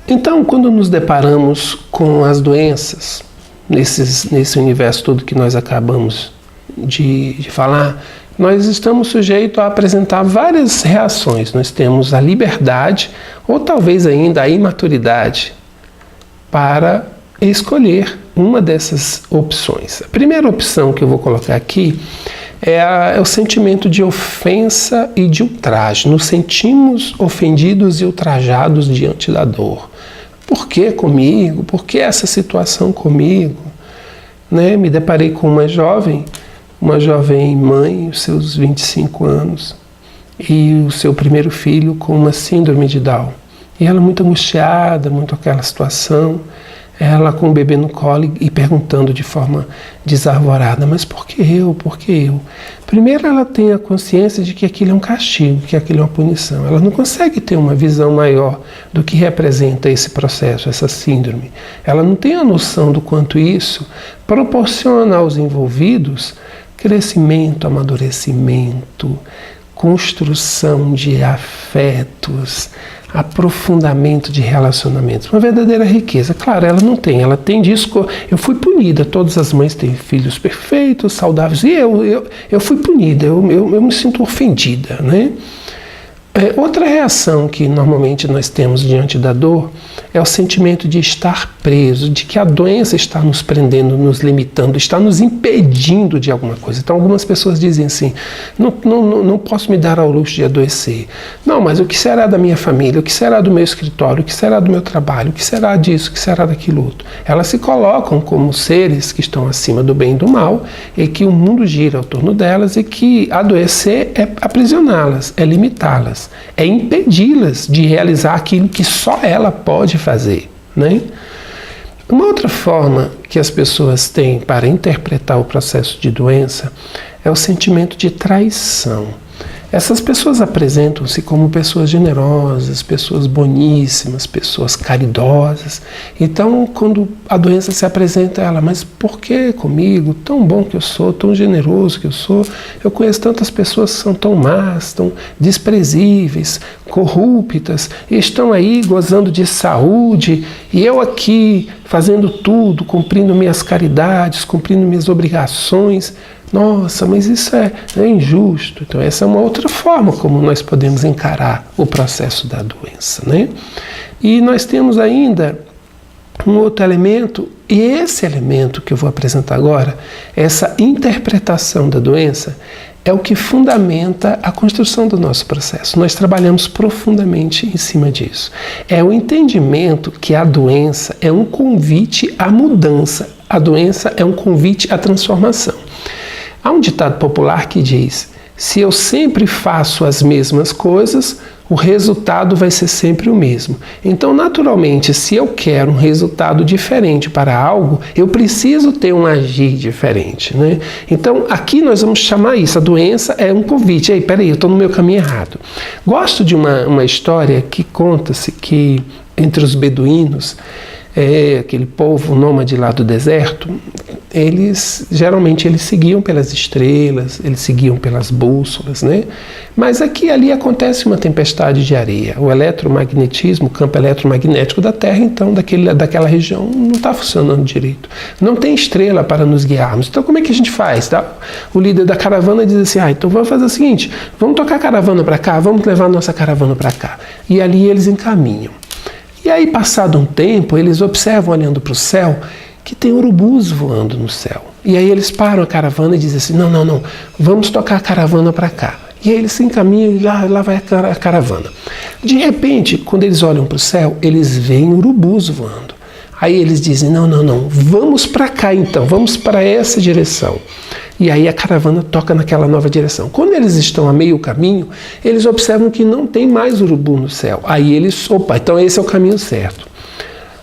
Então, quando nos deparamos com as doenças, nesse universo todo que nós acabamos de falar, nós estamos sujeitos a apresentar várias reações. Nós temos a liberdade, ou talvez ainda a imaturidade, para escolher uma dessas opções. A primeira opção que eu vou colocar aqui é o sentimento de ofensa e de ultraje. Nos sentimos ofendidos e ultrajados diante da dor. Por que comigo? Por que essa situação comigo? Né? Me deparei com uma jovem mãe, os seus 25 anos, e o seu primeiro filho com uma síndrome de Down. E ela muito angustiada, muito aquela situação, ela com o bebê no colo e perguntando de forma desarvorada, mas por que eu? Por que eu? Primeiro ela tem a consciência de que aquilo é um castigo, que aquilo é uma punição. Ela não consegue ter uma visão maior do que representa esse processo, essa síndrome. Ela não tem a noção do quanto isso proporciona aos envolvidos crescimento, amadurecimento, construção de afetos, aprofundamento de relacionamentos, uma verdadeira riqueza. Claro, ela não tem, ela tem disso. Eu fui punida, todas as mães têm filhos perfeitos, saudáveis, e eu fui punida, eu me sinto ofendida, né? Outra reação que normalmente nós temos diante da dor é o sentimento de estar preso, de que a doença está nos prendendo, nos limitando, está nos impedindo de alguma coisa. Então algumas pessoas dizem assim, não posso me dar ao luxo de adoecer. Não, mas o que será da minha família? O que será do meu escritório? O que será do meu trabalho? O que será disso? O que será daquilo outro? Elas se colocam como seres que estão acima do bem e do mal e que o mundo gira ao torno delas e que adoecer é aprisioná-las, é limitá-las, é impedi-las de realizar aquilo que só ela pode fazer, né? Uma outra forma que as pessoas têm para interpretar o processo de doença é o sentimento de traição. Essas pessoas apresentam-se como pessoas generosas, pessoas boníssimas, pessoas caridosas. Então, quando a doença se apresenta a ela, mas por que comigo? Tão bom que eu sou, tão generoso que eu sou. Eu conheço tantas pessoas que são tão más, tão desprezíveis, corruptas, e estão aí gozando de saúde, e eu aqui fazendo tudo, cumprindo minhas caridades, cumprindo minhas obrigações. Nossa, mas isso é injusto. Então essa é uma outra forma como nós podemos encarar o processo da doença, né? E nós temos ainda um outro elemento, e esse elemento que eu vou apresentar agora, essa interpretação da doença, é o que fundamenta a construção do nosso processo. Nós trabalhamos profundamente em cima disso. É o entendimento que a doença é um convite à mudança, a doença é um convite à transformação. Há um ditado popular que diz: se eu sempre faço as mesmas coisas, o resultado vai ser sempre o mesmo. Então, naturalmente, se eu quero um resultado diferente para algo, eu preciso ter um agir diferente, né? Então, aqui nós vamos chamar isso, a doença é um convite. Ei, peraí, eu estou no meu caminho errado. Gosto de uma história que conta-se que entre os beduínos, aquele povo nômade lá do deserto, geralmente eles seguiam pelas estrelas, eles seguiam pelas bússolas, né? Mas aqui e ali acontece uma tempestade de areia. O eletromagnetismo, o campo eletromagnético da Terra, então, daquela região, não está funcionando direito. Não tem estrela para nos guiarmos. Então, como é que a gente faz? Tá? O líder da caravana diz assim, então vamos fazer o seguinte, vamos tocar a caravana para cá, vamos levar a nossa caravana para cá. E ali eles encaminham. E aí, passado um tempo, eles observam, olhando para o céu, que tem urubus voando no céu. E aí eles param a caravana e dizem assim, não, vamos tocar a caravana para cá. E aí eles se encaminham e lá vai a caravana. De repente, quando eles olham para o céu, eles veem urubus voando. Aí eles dizem, não, vamos para cá então, vamos para essa direção. E aí a caravana toca naquela nova direção. Quando eles estão a meio caminho, eles observam que não tem mais urubu no céu. Aí eles, então esse é o caminho certo.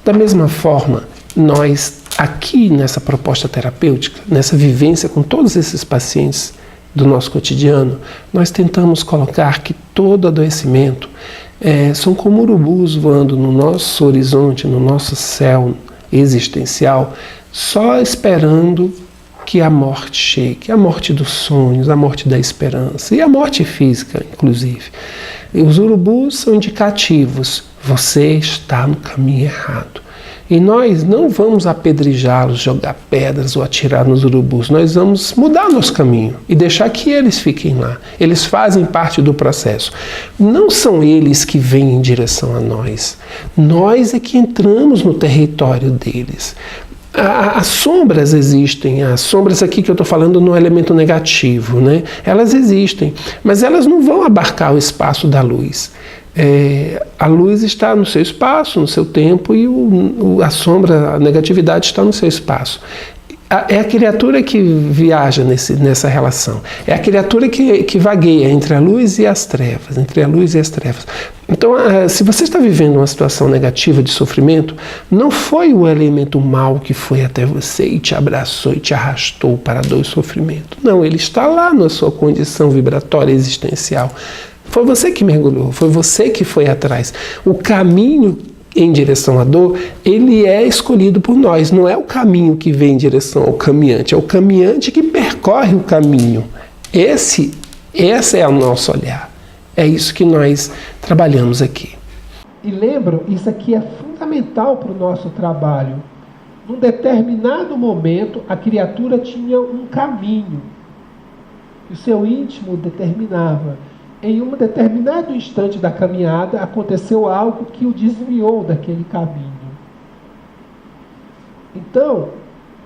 Da mesma forma, nós aqui nessa proposta terapêutica, nessa vivência com todos esses pacientes do nosso cotidiano, nós tentamos colocar que todo adoecimento são como urubus voando no nosso horizonte, no nosso céu existencial, só esperando que a morte chegue, a morte dos sonhos, a morte da esperança e a morte física, inclusive. E os urubus são indicativos. Você está no caminho errado. E nós não vamos apedrejá-los, jogar pedras ou atirar nos urubus. Nós vamos mudar nosso caminho e deixar que eles fiquem lá. Eles fazem parte do processo. Não são eles que vêm em direção a nós. Nós é que entramos no território deles. As sombras existem, as sombras aqui que eu estou falando no elemento negativo, né? Elas existem, mas elas não vão abarcar o espaço da luz. A luz está no seu espaço, no seu tempo, e a sombra, a negatividade está no seu espaço. É a criatura que viaja nessa relação. É a criatura que vagueia entre a luz e as trevas, entre a luz e as trevas. Então, se você está vivendo uma situação negativa de sofrimento, não foi o elemento mal que foi até você e te abraçou e te arrastou para a dor e sofrimento. Não, ele está lá na sua condição vibratória existencial. Foi você que mergulhou, foi você que foi atrás. O caminho em direção à dor, ele é escolhido por nós. Não é o caminho que vem em direção ao caminhante, é o caminhante que percorre o caminho. Esse é o nosso olhar. É isso que nós trabalhamos aqui. E lembram, isso aqui é fundamental para o nosso trabalho. Num determinado momento, a criatura tinha um caminho. E o seu íntimo determinava. Em um determinado instante da caminhada, aconteceu algo que o desviou daquele caminho. Então,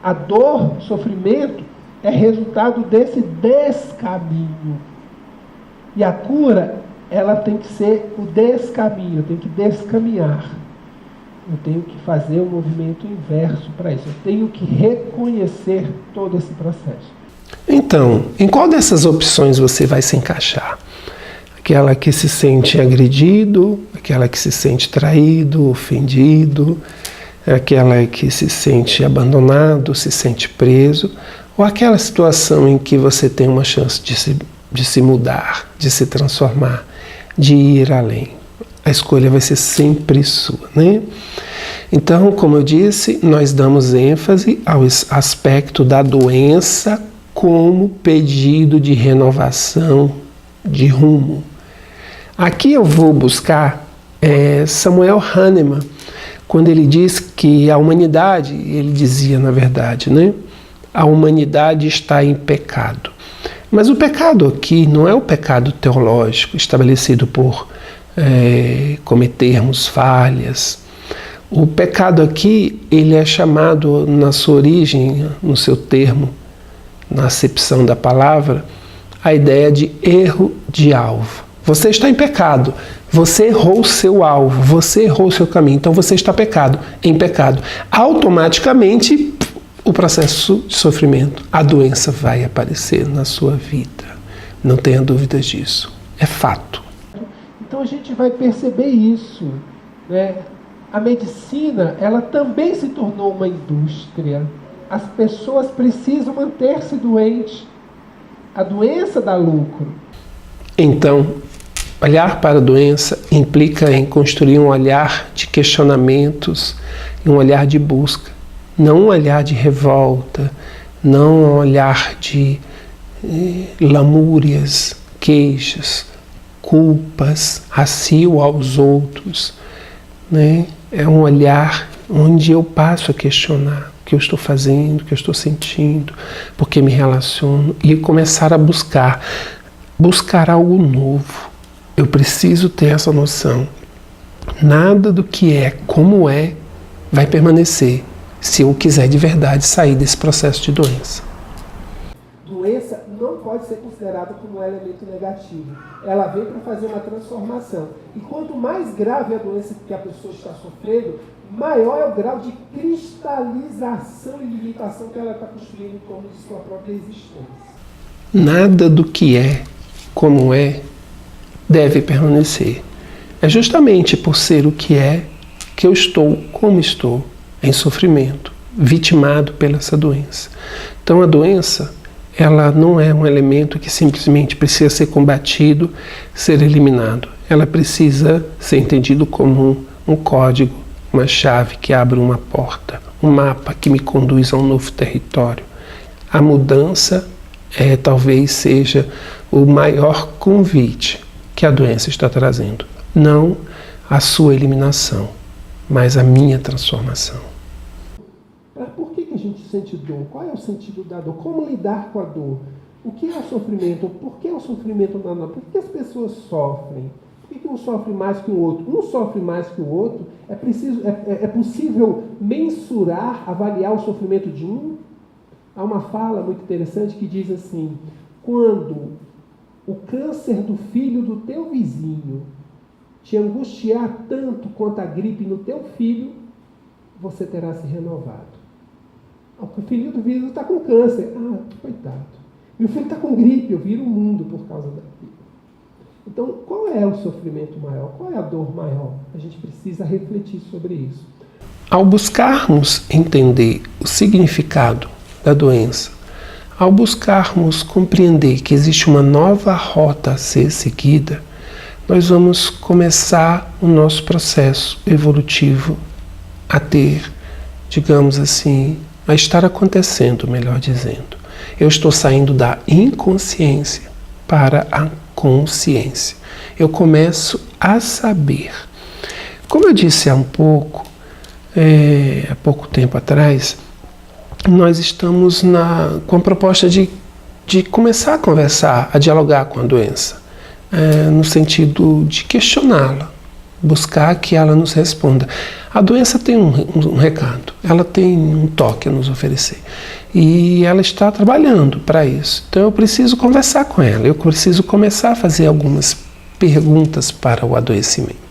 a dor, o sofrimento, é resultado desse descaminho. E a cura, ela tem que ser o descaminho, eu tenho que descaminhar. Eu tenho que fazer o movimento inverso para isso. Eu tenho que reconhecer todo esse processo. Então, em qual dessas opções você vai se encaixar? Aquela que se sente agredido, aquela que se sente traído, ofendido, aquela que se sente abandonado, se sente preso, ou aquela situação em que você tem uma chance de se mudar, de se transformar, de ir além. A escolha vai ser sempre sua, né? Então, como eu disse, nós damos ênfase ao aspecto da doença como pedido de renovação de rumo. Aqui eu vou buscar Samuel Hahnemann, quando ele diz que a humanidade, ele dizia na verdade, né? A humanidade está em pecado. Mas o pecado aqui não é o pecado teológico estabelecido por cometermos falhas. O pecado aqui, ele é chamado na sua origem, no seu termo, na acepção da palavra, a ideia de erro de alvo. Você está em pecado, você errou o seu alvo, você errou o seu caminho, então você está em pecado. Automaticamente, o processo de sofrimento, a doença vai aparecer na sua vida. Não tenha dúvidas disso, é fato. Então a gente vai perceber isso, né? A medicina, ela também se tornou uma indústria. As pessoas precisam manter-se doentes. A doença dá lucro. Então, olhar para a doença implica em construir um olhar de questionamentos, um olhar de busca, não um olhar de revolta, não um olhar de lamúrias, queixas, culpas, racio aos outros, né? É um olhar onde eu passo a questionar o que eu estou fazendo, o que eu estou sentindo, porque me relaciono, e começar a buscar algo novo. Eu preciso ter essa noção. Nada do que é como é vai permanecer se eu quiser de verdade sair desse processo de doença. Doença não pode ser considerada como um elemento negativo. Ela vem para fazer uma transformação. E quanto mais grave a doença que a pessoa está sofrendo, maior é o grau de cristalização e limitação que ela está construindo em torno de sua própria existência. Nada do que é como é deve permanecer. É justamente por ser o que é que eu estou como estou, em sofrimento, vitimado pela essa doença. Então a doença, ela não é um elemento que simplesmente precisa ser combatido, ser eliminado. Ela precisa ser entendido como um código, uma chave que abre uma porta, um mapa que me conduz a um novo território. A mudança talvez seja o maior convite que a doença está trazendo. Não a sua eliminação, mas a minha transformação. Por que a gente sente dor? Qual é o sentido da dor? Como lidar com a dor? O que é o sofrimento? Por que o sofrimento na nós? Por que as pessoas sofrem? Por que um sofre mais que o outro? Um sofre mais que o outro? É possível mensurar, avaliar o sofrimento de um? Há uma fala muito interessante que diz assim: quando o câncer do filho do teu vizinho te angustiar tanto quanto a gripe no teu filho, você terá se renovado. O filho do vizinho está com câncer. Ah, coitado. Meu filho está com gripe, eu viro o mundo por causa da gripe. Então, qual é o sofrimento maior? Qual é a dor maior? A gente precisa refletir sobre isso. Ao buscarmos entender o significado da doença, ao buscarmos compreender que existe uma nova rota a ser seguida, nós vamos começar o nosso processo evolutivo a ter, digamos assim, a estar acontecendo, melhor dizendo. Eu estou saindo da inconsciência para a consciência. Eu começo a saber. Como eu disse há pouco tempo atrás, nós estamos com a proposta de começar a conversar, a dialogar com a doença, no sentido de questioná-la, buscar que ela nos responda. A doença tem um recado, ela tem um toque a nos oferecer e ela está trabalhando para isso. Então eu preciso conversar com ela, eu preciso começar a fazer algumas perguntas para o adoecimento.